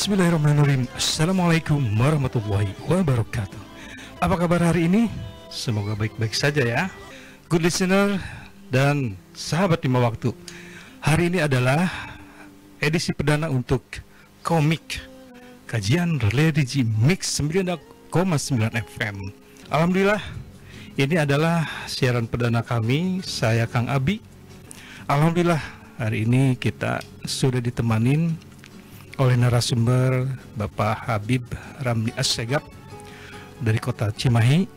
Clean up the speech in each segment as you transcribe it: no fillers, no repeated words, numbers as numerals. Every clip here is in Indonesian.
Bismillahirrahmanirrahim. Assalamualaikum warahmatullahi wabarakatuh. Apa kabar hari ini? Semoga baik-baik saja ya, good listener dan sahabat lima waktu. Hari ini adalah edisi perdana untuk komik kajian religi mix 9,9 FM. Alhamdulillah, ini adalah siaran perdana kami, saya Kang Abi. Alhamdulillah, hari ini kita sudah ditemanin oleh narasumber Bapak Habib Ramli Assegaf dari kota Cimahi.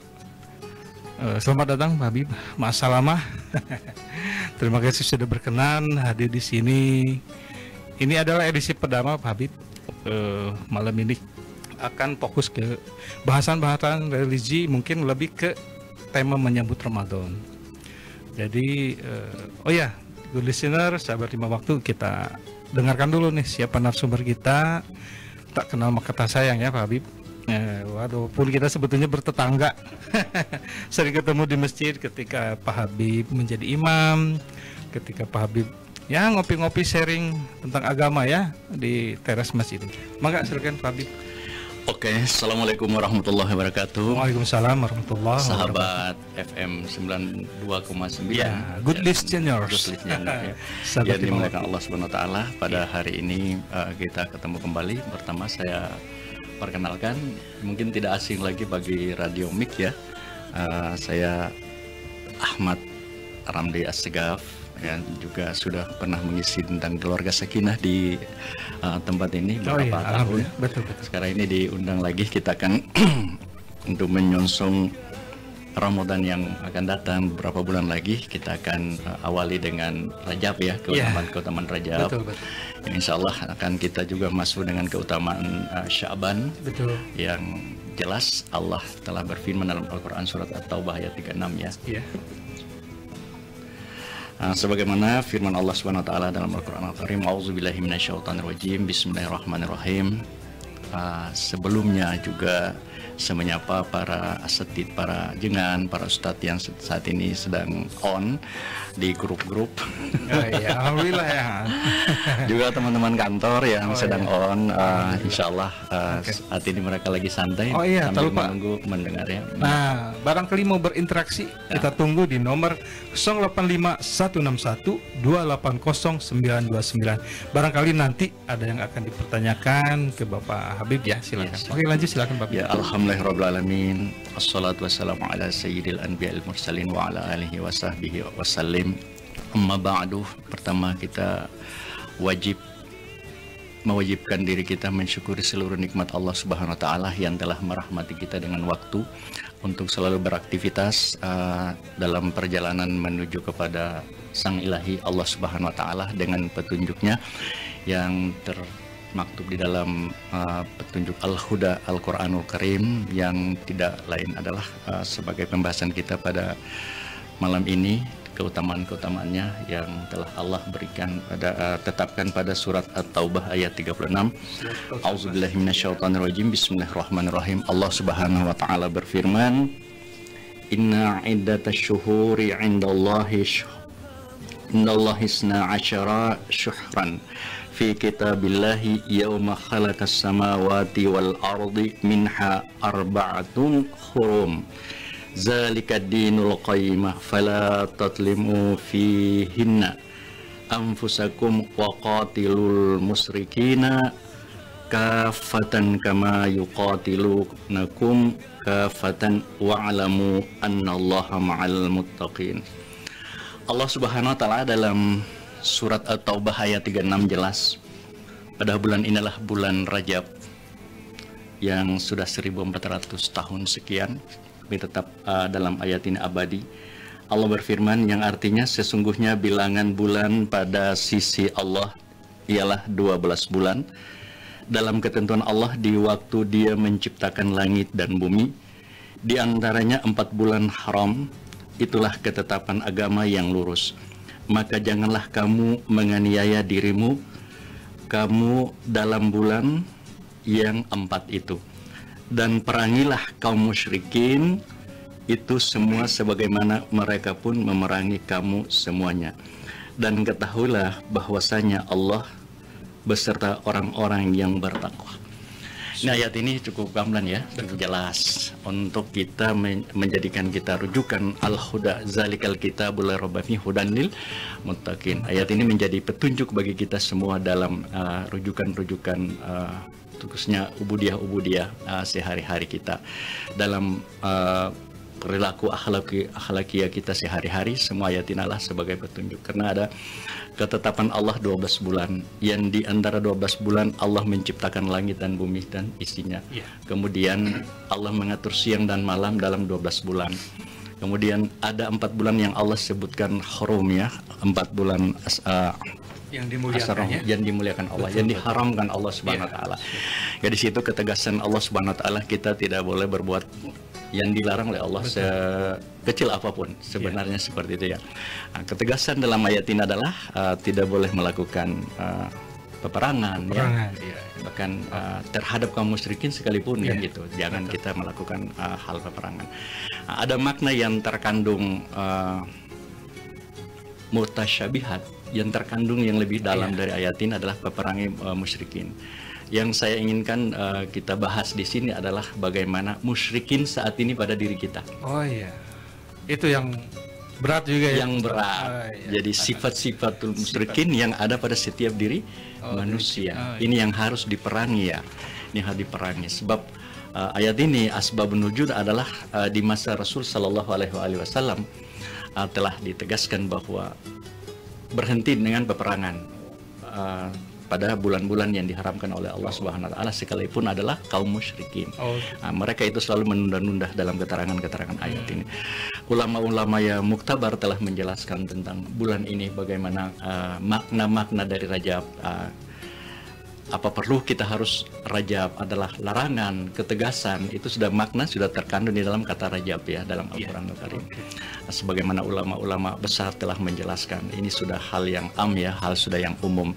Selamat datang Pak Habib, ma'assalamah. Terima kasih sudah berkenan hadir di sini. Ini adalah edisi pertama Pak Habib. Malam ini akan fokus ke bahasan-bahasan religi, mungkin lebih ke tema menyambut Ramadan. Jadi, good listener, sahabat lima waktu, kita dengarkan dulu nih siapa narasumber kita. Tak kenal maka tak sayang ya Pak Habib. Walaupun kita sebetulnya bertetangga. Sering ketemu di masjid ketika Pak Habib menjadi imam, ketika Pak Habib ya ngopi-ngopi sharing tentang agama ya di teras masjid. Maka silakan Pak Habib. Oke, assalamualaikum warahmatullahi wabarakatuh. Waalaikumsalam warahmatullahi wabarakatuh. Sahabat FM 92,9. Ya, good listeners. Ya. Yang dimuliakan Allah Subhanahu wa taala, pada hari ini kita ketemu kembali. Pertama saya perkenalkan, mungkin tidak asing lagi bagi Radio Mik ya. Saya Ahmad Ramli Assegaf, yang juga sudah pernah mengisi tentang keluarga sakinah di tempat ini beberapa tahun. Betul. Sekarang ini diundang lagi, kita akan untuk menyongsong Ramadan yang akan datang beberapa bulan lagi. Kita akan awali dengan Rajab ya, keutamaan Rajab. Betul. Insya Allah akan kita juga masuk dengan keutamaan Sya'ban. Betul. Yang jelas Allah telah berfirman dalam Al-Quran surat At-Taubah ayat 36 ya. Iya. Sebagaimana firman Allah Subhanahu wa taala dalam Al-Qur'an Al-Karim, A'udzubillahi minasyaitonirrajim, bismillahirrahmanirrahim. Sebelumnya juga saya menyapa para asatid, para jengan, para ustadz yang saat ini sedang on di grup-grup. Alhamdulillah ya. Juga teman-teman kantor yang sedang on. Insya Allah saat ini mereka lagi santai sambil menunggu mendengar ya. Nah, barangkali mau berinteraksi, kita tunggu di nomor 085180980929. Barangkali nanti ada yang akan dipertanyakan ke Bapak Habib ya, silakan. Oke, lanjut silakan Bapak. Ya, alhamdulillahirrabbilalamin. Assalatu wassalamu ala sayyidil anbiya'il mursalin wa ala alihi wa sahbihi wasallim. Amma ba'du. Pertama, kita mewajibkan diri kita mensyukuri seluruh nikmat Allah Subhanahu wa taala yang telah merahmati kita dengan waktu untuk selalu beraktivitas dalam perjalanan menuju kepada Sang Ilahi Allah Subhanahu wa taala dengan petunjuknya yang termaktub di dalam petunjuk Al-Huda Al-Quranul Karim, yang tidak lain adalah sebagai pembahasan kita pada malam ini, keutamaan-keutamaannya yang telah Allah berikan tetapkan pada surat At-Taubah ayat 36. A'udzubillahi minasyaitonirrajim, bismillahirrahmanirrahim. Allah Subhanahu wa taala berfirman, Inna iddatasyuhuri 'indallahi isna asyara syuhran fi kitabillahi yawma khalaqas samawati wal ardi minha arba'atun hurum zalika dinul qayyimah fala tatlimu fihinna anfusakum wa qatilul musyrikina kafatan kama yuqatilunakum kafatan wa'lamu annallaha ma'al muttaqin. Allah Subhanahu wa taala dalam surat At-Taubah ayat 36 jelas, pada bulan inilah bulan Rajab yang sudah 1400 tahun sekian, tapi tetap dalam ayat ini abadi. Allah berfirman yang artinya sesungguhnya bilangan bulan pada sisi Allah ialah 12 bulan dalam ketentuan Allah di waktu Dia menciptakan langit dan bumi. Di antaranya 4 bulan haram, itulah ketetapan agama yang lurus. Maka janganlah kamu menganiaya dirimu kamu dalam bulan yang 4 itu, dan perangilah kaum musyrikin itu semua sebagaimana mereka pun memerangi kamu semuanya. Dan ketahuilah bahwasanya Allah beserta orang-orang yang bertakwa. Nah, ayat ini cukup gamblang ya, cukup jelas untuk kita menjadikan kita rujukan al-huda zalikal kitabul la raiba fihi hudan lil muttaqin. Ayat ini menjadi petunjuk bagi kita semua dalam rujukan-rujukan khususnya ubudiyah sehari-hari kita dalam perilaku akhlakiyah kita sehari-hari. Semua ayat ini adalah sebagai petunjuk karena ada ketetapan Allah 12 bulan yang di antara 12 bulan Allah menciptakan langit dan bumi dan isinya. Kemudian Allah mengatur siang dan malam dalam 12 bulan. Kemudian ada 4 bulan yang Allah sebutkan hurum ya, 4 bulan yang dimuliakan, yang dimuliakan Allah, yang diharamkan Allah Subhanahu wa taala. Ya, di situ ketegasan Allah Subhanahu wa taala, kita tidak boleh berbuat yang dilarang oleh Allah sekecil apapun sebenarnya seperti itu ya. Nah, ketegasan dalam ayat ini adalah tidak boleh melakukan peperangan ya. Bahkan terhadap kaum musyrikin sekalipun ya gitu. Jangan kita melakukan hal peperangan. Ada makna yang terkandung mutasyabihat, yang terkandung yang lebih dalam dari ayat ini adalah peperangi musyrikin. Yang saya inginkan kita bahas di sini adalah bagaimana musyrikin saat ini pada diri kita. Oh iya, itu yang berat juga ya. Yang berat. Jadi sifat-sifatul musyrikin yang ada pada setiap diri manusia. Ini yang harus diperangi ya. Ini harus diperangi. Sebab ayat ini asbabun nuzul adalah di masa Rasul Shallallahu Alaihi Wasallam telah ditegaskan bahwa berhenti dengan peperangan pada bulan-bulan yang diharamkan oleh Allah Subhanahu wa taala sekalipun adalah kaum musyrikin. Mereka itu selalu menunda-nunda dalam keterangan-keterangan ayat ini. Ulama-ulama yang muktabar telah menjelaskan tentang bulan ini, bagaimana makna-makna dari Rajab. Apa perlu kita harus Rajab adalah larangan, ketegasan, itu sudah makna sudah terkandung di dalam kata Rajab ya dalam Al-Qur'an Al-Karim. Sebagaimana ulama-ulama besar telah menjelaskan, ini sudah hal yang am ya, hal sudah yang umum.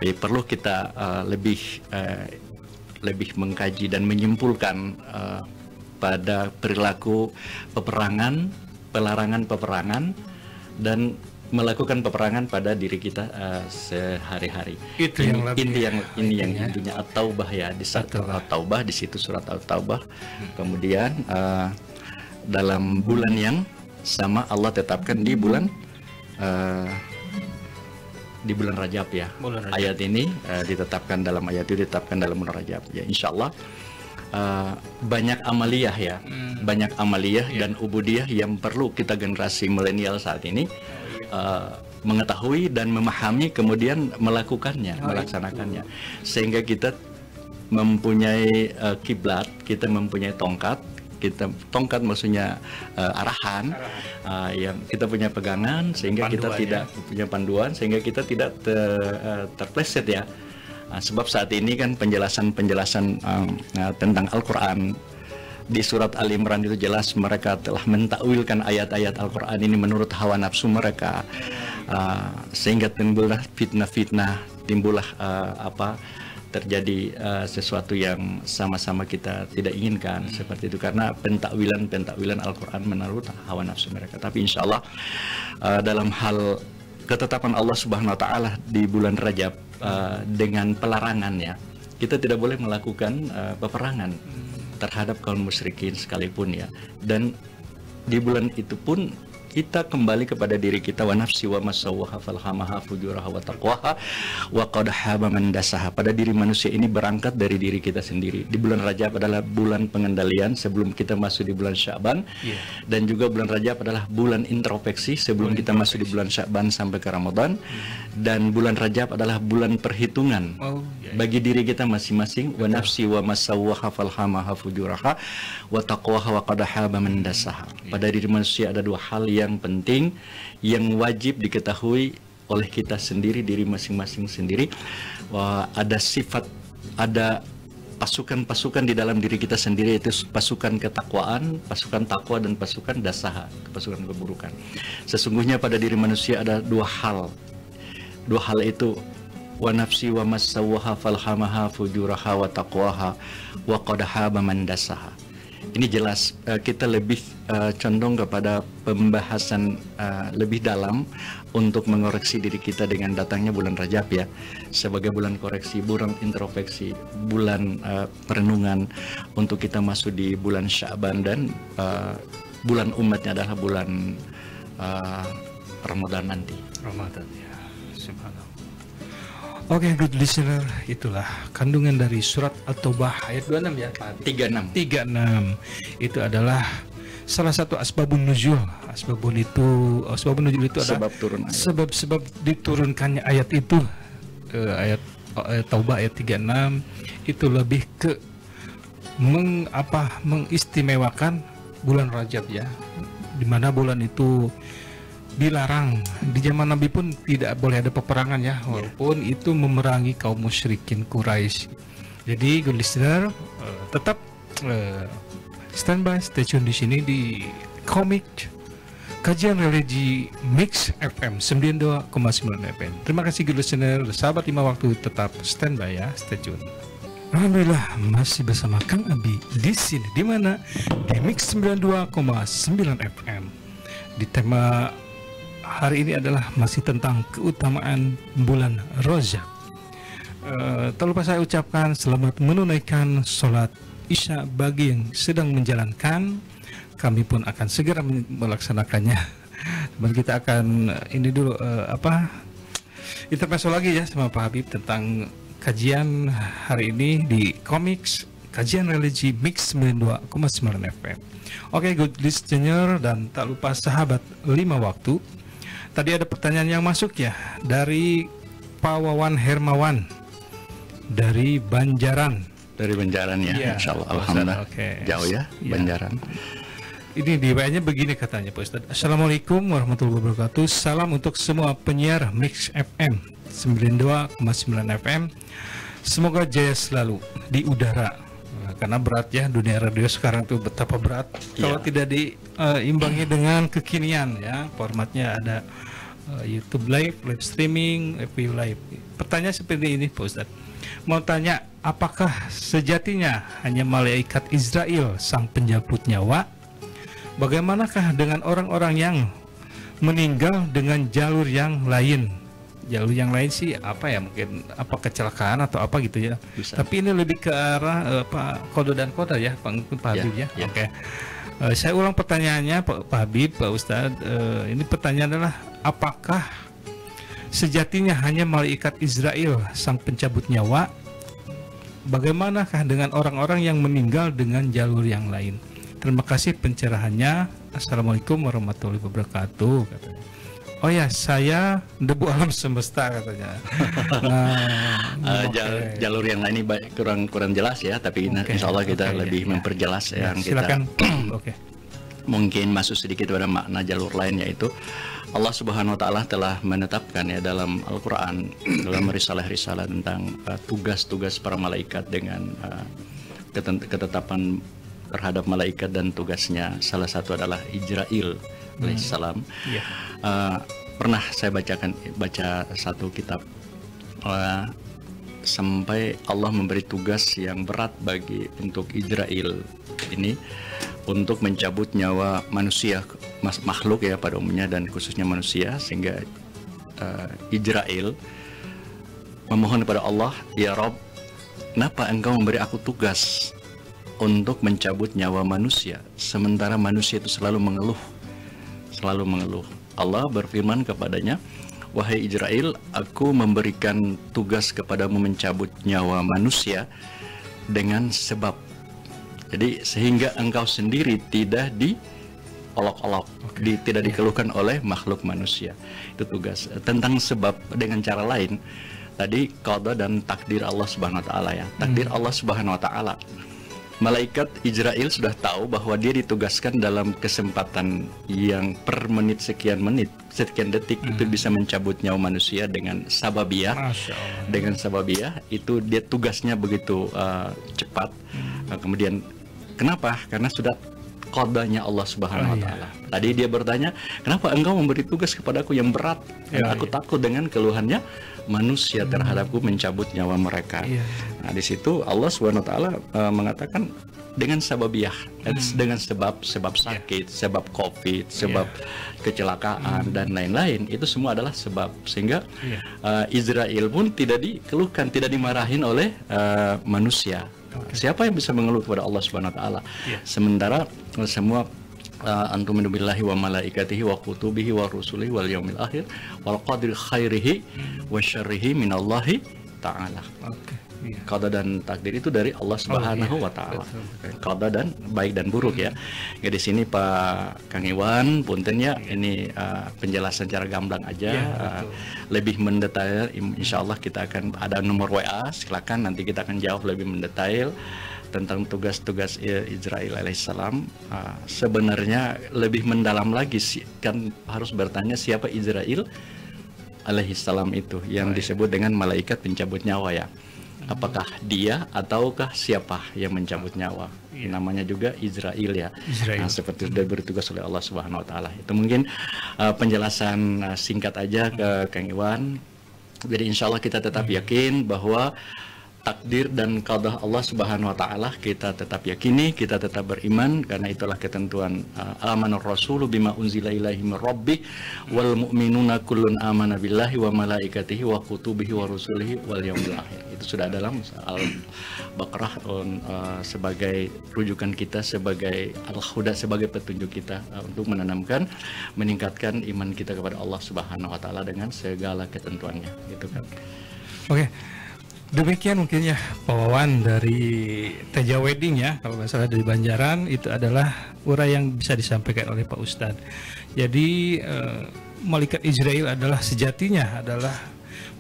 Jadi perlu kita lebih mengkaji dan menyimpulkan pada perilaku peperangan, pelarangan peperangan, dan melakukan peperangan pada diri kita sehari-hari. Itu yang ini yang intinya At-Taubah ya, di At-Taubah, di situ surat At-Taubah. Kemudian dalam bulan yang sama Allah tetapkan di bulan Rajab ya. Ayat ini ditetapkan dalam ayat itu ditetapkan dalam bulan Rajab ya. Insyaallah banyak amaliyah ya, banyak amaliyah dan ubudiyah yang perlu kita generasi milenial saat ini mengetahui dan memahami, kemudian melakukannya, melaksanakannya, sehingga kita mempunyai kiblat, kita mempunyai tongkat, maksudnya arahan, yang kita punya pegangan, sehingga kita tidak punya panduan, sehingga kita tidak terpleset ya. Sebab saat ini kan penjelasan tentang Al-Quran di surat Al-Imran itu jelas mereka telah mentakwilkan ayat-ayat Al-Quran ini menurut hawa nafsu mereka, sehingga timbullah fitnah-fitnah, timbullah terjadi sesuatu yang sama-sama kita tidak inginkan seperti itu, karena pentakwilan Al-Quran menurut hawa nafsu mereka. Tapi insya Allah dalam hal ketetapan Allah Subhanahu wa taala di bulan Rajab dengan pelarangannya, kita tidak boleh melakukan peperangan terhadap kaum musyrikin sekalipun ya. Dan di bulan itu pun kita kembali kepada diri kita, wa nafsi wa masawwaha falhamaha fujuraha wa taqwaha wa qad haba man dasaha. Pada diri manusia ini berangkat dari diri kita sendiri. Di bulan Rajab adalah bulan pengendalian sebelum kita masuk di bulan Sya'ban, dan juga bulan Rajab adalah bulan introspeksi sebelum kita masuk di bulan Sya'ban sampai ke Ramadan, dan bulan Rajab adalah bulan perhitungan bagi diri kita masing-masing. Wa nafsi wa masawwaha falhamaha fujuraha wa taqwaha wa qad haba man dasaha. Pada diri manusia ada dua hal yang penting, yang wajib diketahui oleh kita sendiri, diri masing-masing sendiri. Ada sifat, ada pasukan-pasukan di dalam diri kita sendiri, itu pasukan ketakwaan, pasukan takwa, dan pasukan dasaha, pasukan keburukan. Sesungguhnya pada diri manusia ada dua hal itu, wa nafsi wa masawwaha falhamaha fujuraha wa taqwaha wa qad haba man dasaha. ini jelas kita lebih condong kepada pembahasan lebih dalam untuk mengoreksi diri kita dengan datangnya bulan Rajab ya, sebagai bulan koreksi, bulan introspeksi, bulan perenungan untuk kita masuk di bulan Sya'ban, dan bulan umatnya adalah bulan Ramadan nanti. Ramadan ya, subhanallah. Oke, good listener, itulah kandungan dari surat At-Taubah ayat 26 ya, Pak. 36. 36. Itu adalah salah satu asbabun nuzul. Asbabun nuzul itu adalah Sebab turun ayat. sebab diturunkannya ayat itu. Ayat Taubah ayat 36 itu lebih ke mengistimewakan bulan Rajab ya, di mana bulan itu dilarang. Di zaman Nabi pun tidak boleh ada peperangan ya, walaupun itu memerangi kaum musyrikin Quraisy. Jadi good listener, tetap standby, stay tune di sini di Komik Kajian Religi Mix FM 92,9 FM. Terima kasih good listener, sahabat 5 waktu, tetap standby ya, stay tune. Alhamdulillah masih bersama Kang Abi di sini, di mana di Mix 92,9 FM. Di tema hari ini adalah masih tentang keutamaan bulan Rajab. Tak lupa saya ucapkan selamat menunaikan sholat Isya bagi yang sedang menjalankan. Kami pun akan segera melaksanakannya. Dan kita akan ini dulu intermezzo lagi ya sama Pak Habib tentang kajian hari ini di Komiks Kajian Religi Mix 92,9 FM. Oke, good listener, dan tak lupa sahabat 5 waktu. Tadi ada pertanyaan yang masuk ya dari Pak Wawan Hermawan dari Banjaran. Dari Banjaran ya, Iya, Insya Allah. Pak Ustadz, Alhamdulillah. oke. Jauh ya, Iya. Banjaran. Ini di WA-nya begini katanya Pak Ustadz. Assalamualaikum warahmatullahi wabarakatuh. Salam untuk semua penyiar Mix FM 92,9 FM. Semoga jaya selalu di udara. Karena berat ya, dunia radio sekarang tuh betapa berat kalau tidak diimbangi dengan kekinian ya. Formatnya ada YouTube live streaming, FB live. Pertanyaan seperti ini Pak Ustadz. Mau tanya, apakah sejatinya hanya malaikat Israel sang penjemput nyawa? Bagaimanakah dengan orang-orang yang meninggal dengan jalur yang lain? Jalur yang lain sih apa ya, mungkin apa kecelakaan atau apa gitu ya. Bisa. Tapi ini lebih ke arah kode dan kode ya, Pak Habib ya. Ya. Oke. Saya ulang pertanyaannya Pak Habib, Pak Ustadz. Ini pertanyaan adalah, apakah sejatinya hanya malaikat Israel sang pencabut nyawa? Bagaimanakah dengan orang-orang yang meninggal dengan jalur yang lain? Terima kasih pencerahannya. Assalamualaikum warahmatullahi wabarakatuh katanya. Oh ya, saya debu alam semesta katanya. Jalur yang lain ini kurang jelas ya, tapi insya Allah kita lebih memperjelas yang silakan. kita mungkin masuk sedikit pada makna jalur lain, yaitu Allah Subhanahu wa Ta'ala telah menetapkan ya dalam Al-Quran, dalam risalah-risalah tentang tugas-tugas para malaikat dengan ketetapan terhadap malaikat dan tugasnya. Salah satu adalah Ijrail alaihissalam. Pernah saya baca satu kitab sampai Allah memberi tugas yang berat untuk Ijrail ini untuk mencabut nyawa manusia, makhluk ya pada umumnya dan khususnya manusia, sehingga Ijrail memohon kepada Allah, ya Rob, kenapa engkau memberi aku tugas untuk mencabut nyawa manusia, sementara manusia itu selalu mengeluh. Allah berfirman kepadanya, wahai Ijrail, aku memberikan tugas kepadamu mencabut nyawa manusia dengan sebab. Jadi sehingga engkau sendiri tidak diolok-olok, tidak dikeluhkan oleh makhluk manusia. Itu tugas. Tentang sebab dengan cara lain, tadi qada dan takdir Allah Subhanahu wa Ta'ala ya. Takdir Allah Subhanahu wa Ta'ala. Malaikat Ijrail sudah tahu bahwa dia ditugaskan dalam kesempatan yang per menit, sekian detik itu bisa mencabut nyawa manusia dengan sababiyah. Dengan sababiyah itu dia tugasnya begitu cepat. Kemudian kenapa? Karena sudah qadanya Allah Subhanahu wa Ta'ala. Tadi dia bertanya, kenapa engkau memberi tugas kepadaku yang berat? Aku takut dengan keluhannya manusia terhadapku mencabut nyawa mereka. Nah, di situ Allah Subhanahu wa taala mengatakan dengan sababiah, dengan sebab sakit, sebab Covid, sebab kecelakaan dan lain-lain, itu semua adalah sebab, sehingga Israel pun tidak dikeluhkan, tidak dimarahin oleh manusia. Siapa yang bisa mengeluh kepada Allah Subhanahu wa taala? Sementara semua antuminu billahi wa malaikatihi wa kutubihi wa rusulihi wal yaumil akhir wal qadri khairihi wa syarrihi minallahi ta'ala. Qada dan takdir itu dari Allah Subhanahu wa taala. Qada dan baik dan buruk ya. Ya di sini Pak Kang Iwan punten ya, ini penjelasan secara gamblang aja. Lebih mendetail insyaallah kita akan ada nomor WA, silakan nanti kita akan jawab lebih mendetail tentang tugas-tugas Israil alaihissalam. Sebenarnya lebih mendalam lagi kan harus bertanya siapa Israil alaihissalam itu yang disebut dengan malaikat pencabut nyawa ya. Apakah dia ataukah siapa yang mencabut nyawa? Namanya juga Israil ya. Nah, seperti sudah bertugas oleh Allah Subhanahu wa taala. Itu mungkin penjelasan singkat aja ke Kang Iwan. Jadi insya Allah kita tetap yakin bahwa takdir dan qada Allah Subhanahu wa taala kita tetap yakini, kita tetap beriman, karena itulah ketentuan amanar rasulu bima unzila ilaihi mir rabbih wal mu'minuna kullun amana billahi wa malaikatihi wa kutubihi wa rusulihi wal yaumil akhir. Itu sudah dalam Al-Baqarah sebagai rujukan kita, sebagai al-huda, sebagai petunjuk kita untuk menanamkan, meningkatkan iman kita kepada Allah Subhanahu wa taala dengan segala ketentuannya, gitu kan. Oke. Demikian mungkin ya Pak Wawan dari Teja Wedding ya, kalau nggak salah dari Banjaran, itu adalah uraian yang bisa disampaikan oleh Pak Ustadz. Jadi malaikat Israel adalah sejatinya adalah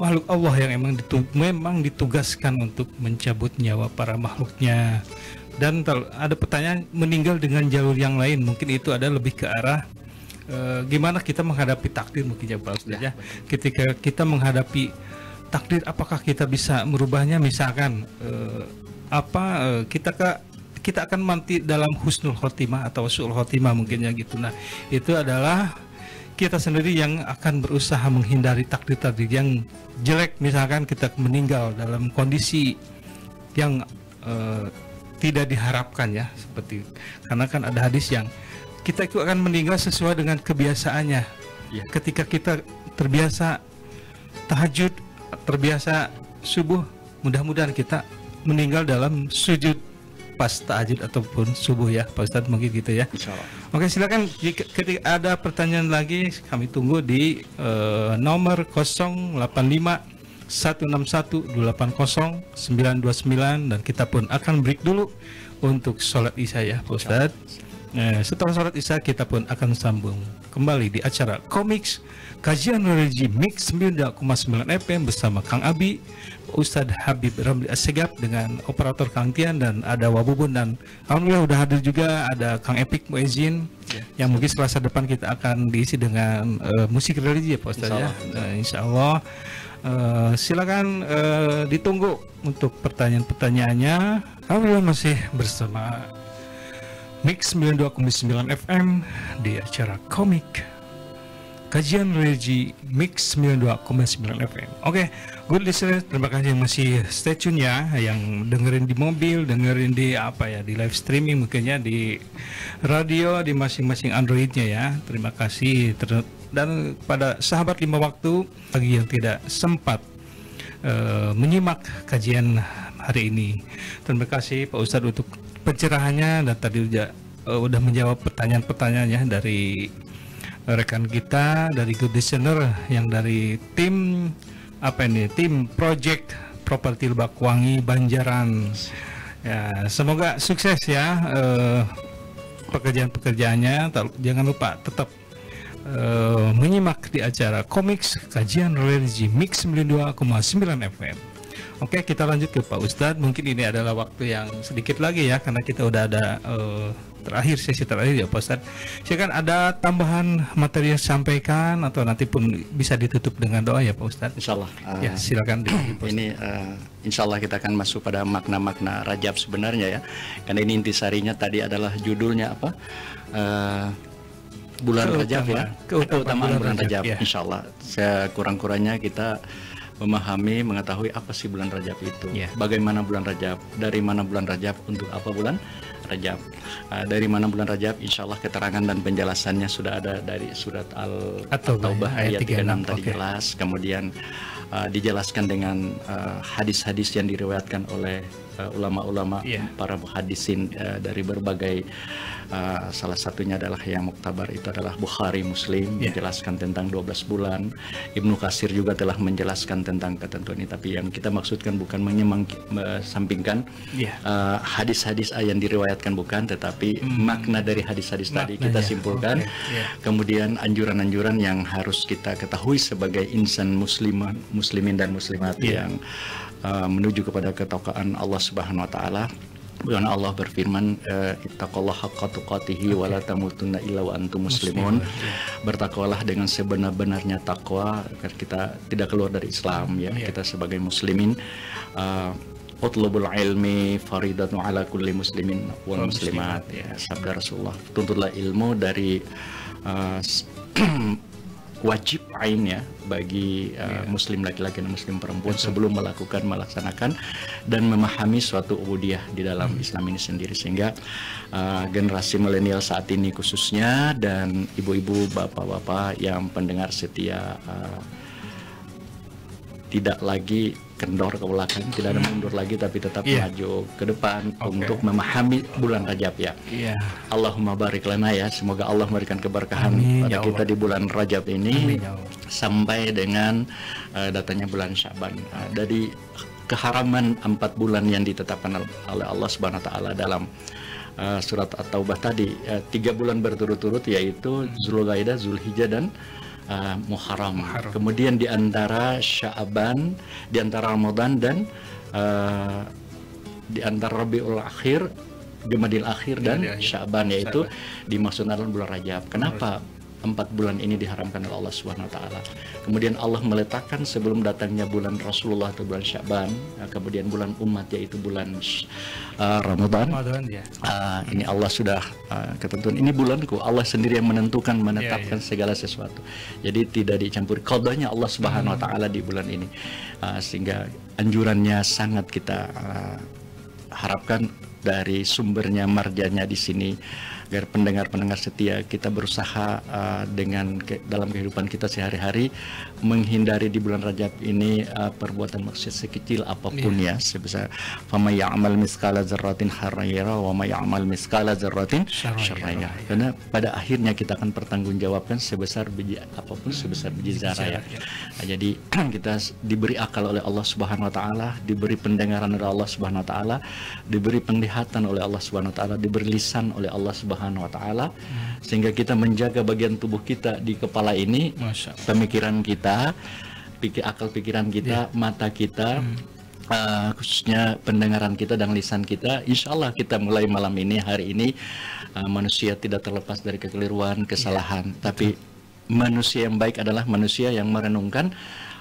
makhluk Allah yang memang ditugaskan untuk mencabut nyawa para makhluknya. Dan ada pertanyaan meninggal dengan jalur yang lain, mungkin itu ada lebih ke arah gimana kita menghadapi takdir mungkin ya Pak Ustadz ya. Ketika kita menghadapi takdir, apakah kita bisa merubahnya? Misalkan kita akan mati dalam husnul khotimah atau su'ul khotimah mungkin ya gitu. Nah itu adalah kita sendiri yang akan berusaha menghindari takdir-takdir yang jelek. Misalkan kita meninggal dalam kondisi yang tidak diharapkan ya, seperti karena kan ada hadis yang kita itu akan meninggal sesuai dengan kebiasaannya. Ketika kita terbiasa tahajud, terbiasa subuh, mudah-mudahan kita meninggal dalam sujud pas tahajud ataupun subuh ya Pak Ustadz, mungkin gitu ya. Insyaallah. Oke, silakan ketika ada pertanyaan lagi kami tunggu di nomor 085 161 280 929, dan kita pun akan break dulu untuk sholat isya ya Pak Ustadz. Setelah sholat isya kita pun akan sambung kembali di acara Komiks Kajian Religi Mix 9.9 FM bersama Kang Abi, Ustadz Habib Ramli Assegaf dengan operator Kang Tian, dan ada Wabubun, dan alhamdulillah udah hadir juga ada Kang Epik Muezzin yang mungkin Selasa depan kita akan diisi dengan musik religi ya Pak Ustadz ya. Insya Allah silakan ditunggu untuk pertanyaan-pertanyaannya. Alhamdulillah masih bersama Mix 92,9 FM di acara Komik Kajian Religi Mix 92,9 FM. Oke, good listener, terima kasih yang masih stay tune ya, yang dengerin di mobil, dengerin di di live streaming mungkinnya di radio di masing-masing Androidnya ya. Terima kasih. Dan pada sahabat 5 waktu bagi yang tidak sempat menyimak kajian hari ini, terima kasih Pak Ustadz untuk pencerahannya, dan tadi udah menjawab pertanyaan-pertanyaannya dari rekan kita dari Good Listener yang dari tim tim Project Properti Lebakwangi Banjaran ya. Semoga sukses ya pekerjaan-pekerjaannya. Jangan lupa tetap menyimak di acara Komiks Kajian Religi Mix 92,9 FM. Oke, kita lanjut ke Pak Ustadz. Mungkin ini adalah waktu yang sedikit lagi ya, karena kita udah ada sesi terakhir ya Pak Ustadz. Silakan ada tambahan materi yang disampaikan atau nanti pun bisa ditutup dengan doa ya Pak Ustadz. Insyaallah. Ya silakan. Ini insyaallah kita akan masuk pada makna-makna Rajab sebenarnya ya. Karena ini intisarinya tadi adalah judulnya apa? Bulan Rajab ya. Keutamaan bulan Rajab. Ya. Insyaallah. Saya kurang-kurangnya kita memahami, mengetahui apa sih bulan Rajab itu, bagaimana bulan Rajab, dari mana bulan Rajab, untuk apa bulan Rajab. Dari mana bulan Rajab, insya Allah keterangan dan penjelasannya sudah ada dari surat At-Taubah ayat 36 tadi jelas. Kemudian dijelaskan dengan hadis-hadis yang diriwayatkan oleh ulama-ulama, para muhaddisin dari berbagai, salah satunya adalah yang muktabar itu adalah Bukhari, Muslim, menjelaskan tentang 12 bulan. Ibnu Katsir juga telah menjelaskan tentang ketentuan ini, tapi yang kita maksudkan bukan menyampingkan hadis-hadis yang diriwayatkan, bukan, tetapi makna dari hadis-hadis tadi kita simpulkan. Kemudian anjuran-anjuran yang harus kita ketahui sebagai insan muslimin dan muslimat yang menuju kepada ketakwaan Allah Subhanahu wa taala. Bukan Allah berfirman, ittaqallaha haqqa tuqatih wa la tamutunna illa wa antum muslimun. Bertakwalah dengan sebenar-benarnya takwa agar kita tidak keluar dari Islam, ya. Kita sebagai muslimin, utlubul ilmi faridatun ala kulli muslimin wal muslimat, ya, sabda Rasulullah. Tuntutlah ilmu dari wajib ain, ya, bagi muslim laki-laki dan muslim perempuan sebelum melaksanakan dan memahami suatu ubudiyah di dalam Islam ini sendiri, sehingga generasi milenial saat ini khususnya, dan ibu-ibu, bapak-bapak yang pendengar setia, tidak lagi kendor ke belakang, tidak ada mundur lagi, tapi tetap maju ke depan untuk memahami bulan Rajab, ya. Allahumma barik lana, ya, semoga Allah memberikan keberkahan pada kita di bulan Rajab ini sampai dengan datangnya bulan Syaban. Dari keharaman 4 bulan yang ditetapkan oleh Allah Subhanahu wa taala dalam surat At-Taubah tadi, 3 bulan berturut-turut, yaitu Zulqa'dah, Zulhijjah, dan Muharram. Kemudian di antara Sya'ban, di antara Ramadan, dan di antara Rabiul Akhir, Jumadil Akhir, dan Sya'ban, yaitu dimaksudkan adalah bulan Rajab. Kenapa 4 bulan ini diharamkan oleh Allah Subhanahu wa taala? Kemudian Allah meletakkan sebelum datangnya bulan Rasulullah atau bulan Sya'ban, kemudian bulan umat, yaitu bulan Ramadan. Ini Allah sudah ketentuan, ini bulanku. Allah sendiri yang menentukan, menetapkan segala sesuatu. Jadi tidak dicampuri, qadanya Allah Subhanahu wa taala di bulan ini. Sehingga anjurannya sangat kita harapkan dari sumbernya, marjanya di sini, agar pendengar-pendengar setia kita berusaha dalam kehidupan kita sehari-hari menghindari di bulan Rajab ini perbuatan maksiat sekecil apapun, ya, sebesar fama ya'mal miskala dzarratin khaira wa ma ya'mal miskala dzarratin syarra. Karena pada akhirnya kita akan pertanggungjawabkan sebesar biji apapun, sebesar biji zarah, ya. Jadi kita diberi akal oleh Allah Subhanahu wa taala, diberi pendengaran oleh Allah Subhanahu wa taala, diberi penglihatan oleh Allah Subhanahu wa taala, diberi lisan oleh Allah Subhanahu wa taala, sehingga kita menjaga bagian tubuh kita di kepala ini, pemikiran kita, akal pikiran kita, mata kita, khususnya pendengaran kita dan lisan kita. Insya Allah kita mulai malam ini, hari ini, manusia tidak terlepas dari kekeliruan, kesalahan, tapi manusia yang baik adalah manusia yang merenungkan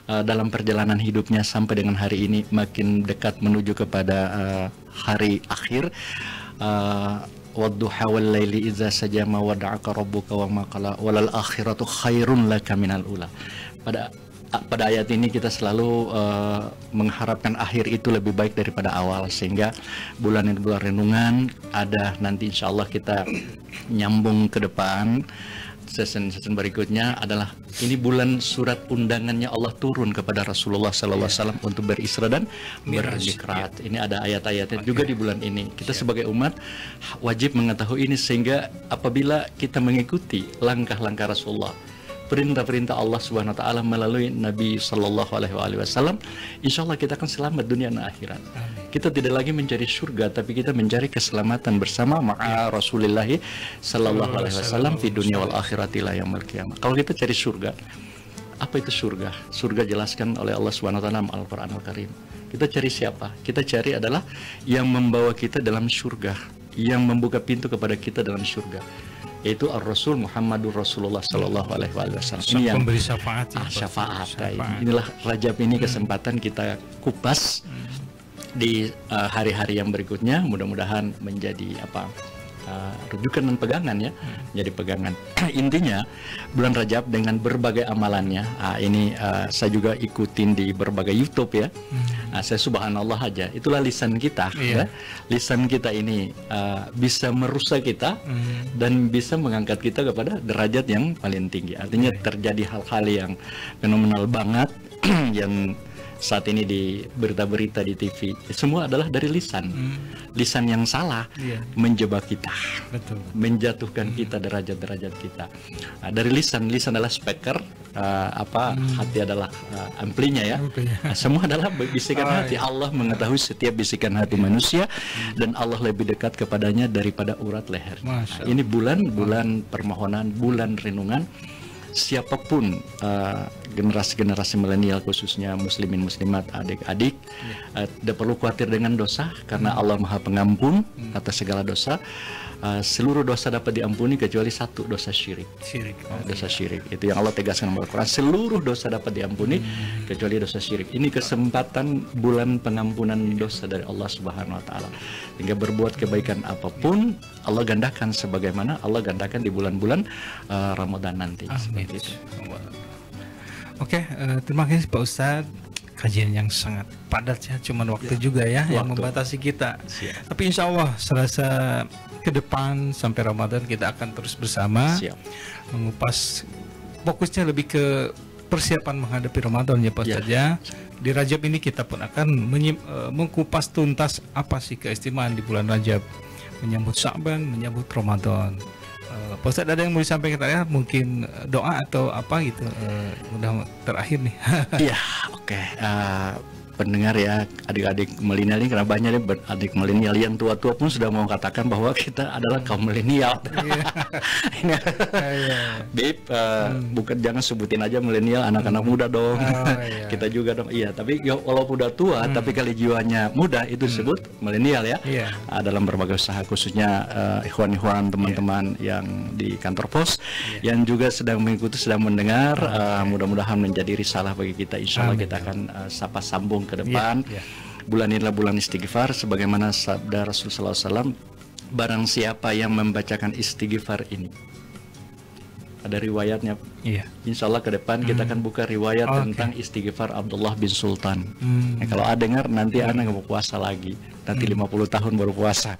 dalam perjalanan hidupnya sampai dengan hari ini, makin dekat menuju kepada hari akhir. Wadduha wal laili idza sajama wada'aka rabbuka wa ma qala walal akhiratu khairun laka minal ula. Pada ayat ini kita selalu mengharapkan akhir itu lebih baik daripada awal, sehingga bulan ini bulan renungan. Ada nanti insya Allah kita nyambung ke depan. Season berikutnya adalah ini bulan surat undangannya Allah turun kepada Rasulullah SAW untuk berisra dan bermikraj. Ini ada ayat-ayatnya juga di bulan ini. Kita sebagai umat wajib mengetahui ini, sehingga apabila kita mengikuti langkah-langkah Rasulullah, perintah-perintah Allah Subhanahu wa taala melalui Nabi sallallahu alaihi wasallam, insyaallah kita akan selamat dunia dan akhirat. Kita tidak lagi mencari surga, tapi kita mencari keselamatan bersama ma'a Rasulullah sallallahu alaihi wasallam fi dunya wal akhirati la yaumil qiyamah. Kalau kita cari surga, apa itu surga? Surga jelaskan oleh Allah Subhanahu wa taala dalam Al-Qur'anul Karim. Kita cari siapa? Kita cari adalah yang membawa kita dalam surga, yang membuka pintu kepada kita dalam surga, yaitu Ar-Rasul Muhammadur Rasulullah Sallallahu Alaihi Wasallam. Ini yang memberi syafaat. Inilah Rajab ini kesempatan kita kupas di hari-hari yang berikutnya. Mudah-mudahan menjadi rujukan dan pegangan ya, jadi pegangan. Intinya bulan Rajab dengan berbagai amalannya, ini saya juga ikutin di berbagai YouTube ya. Saya subhanallah aja, itulah lisan kita ya. Lisan kita ini bisa merusak kita dan bisa mengangkat kita kepada derajat yang paling tinggi. Artinya terjadi hal-hal yang fenomenal banget yang saat ini di berita-berita di TV, semua adalah dari lisan. Lisan yang salah menjebak kita, menjatuhkan kita derajat-derajat kita. Dari lisan adalah speaker, hati adalah amplinya ya. Semua adalah bisikan hati. Allah mengetahui setiap bisikan hati manusia dan Allah lebih dekat kepadanya daripada urat leher. Ini bulan permohonan, bulan renungan. Siapapun generasi-generasi milenial khususnya muslimin muslimat adik-adik tidak perlu khawatir dengan dosa karena Allah Maha Pengampun atas segala dosa. Seluruh dosa dapat diampuni kecuali satu, dosa syirik. Dosa syirik itu yang Allah tegaskan dalam Al-Quran. Seluruh dosa dapat diampuni kecuali dosa syirik. Ini kesempatan bulan pengampunan dosa dari Allah Subhanahu Wa Taala. Hingga berbuat kebaikan apapun Allah gandakan sebagaimana Allah gandakan di bulan-bulan Ramadan nanti. Seperti itu. Oke, terima kasih Pak Ustadz. Kajian yang sangat padat ya, cuman waktu juga ya yang membatasi kita. Tapi insya Allah serasa ke depan sampai Ramadan kita akan terus bersama mengupas, fokusnya lebih ke persiapan menghadapi Ramadan ya Pak Ustadz ya. Di Rajab ini kita pun akan mengupas tuntas apa sih keistimewaan di bulan Rajab, menyambut Sya'ban, menyambut Ramadan. Pak Ustadz ada yang mau disampaikan ya? Mungkin doa atau apa gitu, udah terakhir nih. Iya, oke. Pendengar ya, adik-adik milenial ini, karena banyak nih adik milenial yang tua-tua pun sudah mau katakan bahwa kita adalah kaum milenial. Bib, bukan, jangan sebutin aja milenial, anak-anak muda dong. Kita juga dong. Iya, tapi ya, walaupun udah tua, tapi kali jiwanya muda itu disebut milenial ya. Dalam berbagai usaha, khususnya ikhwan-ikhwan, teman-teman yang di kantor pos, yang juga sedang mengikuti, sedang mendengar. Mudah-mudahan menjadi risalah bagi kita. Insya Allah kita akan sambung ke depan. Bulan ini adalah bulan istighfar, sebagaimana sabda Rasulullah SAW, barang siapa yang membacakan istighfar ini, ada riwayatnya. Insya Allah ke depan kita akan buka riwayat tentang istighfar Abdullah bin Sultan. Kalau ada dengar nanti anak nggak mau puasa lagi, nanti 50 tahun baru puasa.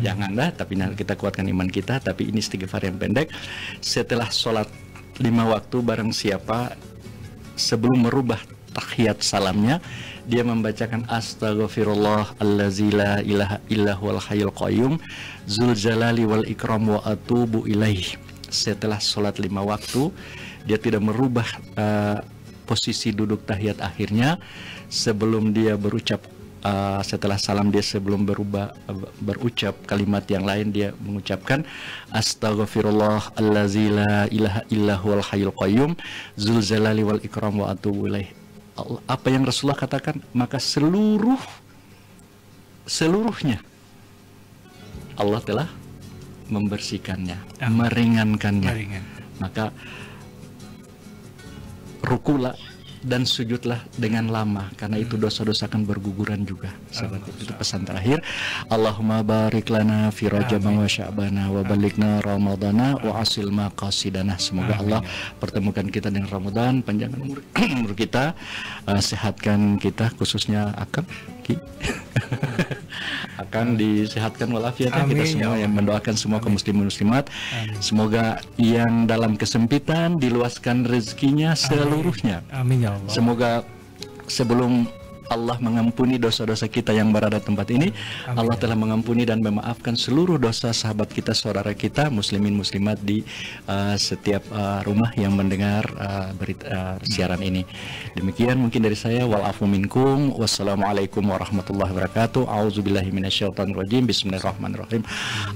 Jangan dah, tapi kita kuatkan iman kita. Tapi ini istighfar yang pendek. Setelah sholat 5 waktu, barang siapa sebelum merubah tahiyat salamnya dia membacakan astaghfirullah allazi la ilaha illa huwal hayyul qayyum dzul jalali wal ikram wa atubu ilaih. Setelah sholat 5 waktu dia tidak merubah posisi duduk tahiyat akhirnya. Sebelum dia berucap setelah salam, dia sebelum berucap kalimat yang lain, dia mengucapkan astaghfirullah allazi la ilaha illa huwal hayyul qayyum dzul jalali wal ikram wa atubu ilaih. Apa yang Rasulullah katakan, maka seluruhnya Allah telah membersihkannya, meringankannya. Maka rukulah dan sujudlah dengan lama, karena itu dosa-dosa akan berguguran juga. Seperti itu pesan terakhir. Allahumma barik lana fi Rajab wa Sya'bana wa balighna Ramadana wa asil maqasidana. Semoga Allah pertemukan kita dengan Ramadan, panjangkan umur kita, sehatkan kita, khususnya akan disehatkan walafiat kita semua, yang mendoakan semua kaum muslimin muslimat. Semoga yang dalam kesempitan diluaskan rezekinya seluruhnya. Amin ya Allah. Semoga sebelum Allah mengampuni dosa-dosa kita yang berada di tempat ini, Allah telah mengampuni dan memaafkan seluruh dosa sahabat kita, saudara kita, muslimin muslimat di setiap rumah yang mendengar siaran ini. Demikian mungkin dari saya. Walafu minkum. Wassalamualaikum warahmatullahi wabarakatuh. A'udzubillahi minasyaitonir rajim. Bismillahirrahmanirrahim.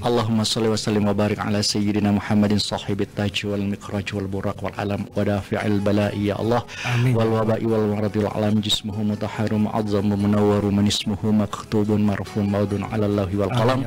Allahumma shalli wa sallim wa barik ala sayyidina Muhammadin sahibit taj wal mikraj wal buraq wal alam wa dafi'il bala'i ya Allah. Wal waba'i wal waradil alam jismuhu mutahharum mu'azzam munawwar man ismuhu maktubun marfun maudun 'ala Allahi wal qalam.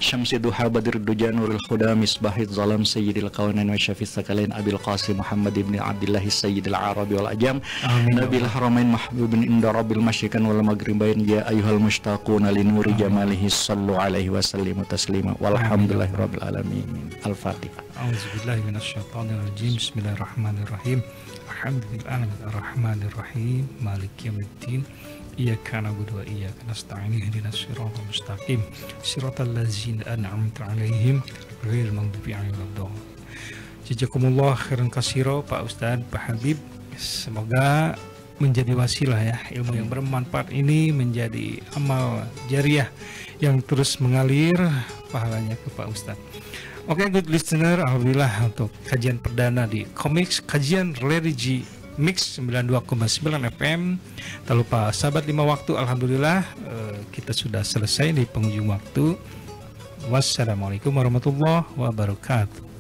Syamsi duha badr duja nuril huda misbahid zalam sayyidil kaunain wa syafis sakalain Abil Qasim Muhammad ibn Abdullah sayyidil arabi wal ajam. Nabil haramain mahbubin inda rabbil masyriqan wal maghribain ya ayyuhal mushtaquna li nuri jamalihi sallu alaihi wa sallimu taslima walhamdulillahi rabbil alamin. Al-Fatihah. A'udzubillahi minasyaitonir rajim. Bismillahirrahmanirrahim. Alhamdulillahirrahmanirrahim. Maliki yaumiddin. Iyyaka na'budu wa iyyaka nasta'in. Ihdinas siratal mustaqim. Siratal ladzina an'amta 'alaihim ghairil maghdubi 'alaihim waladdallin. Jazakumullah khairan katsira Pak Ustadz, Pak Habib. Semoga menjadi wasilah ya, ilmu yang bermanfaat ini menjadi amal jariah yang terus mengalir pahalanya ke Pak Ustadz. Oke, good listener, alhamdulillah untuk kajian perdana di Komix, kajian religi Mix 92,9 FM. Tak lupa sahabat 5 waktu, alhamdulillah kita sudah selesai di penghujung waktu. Wassalamualaikum warahmatullahi wabarakatuh.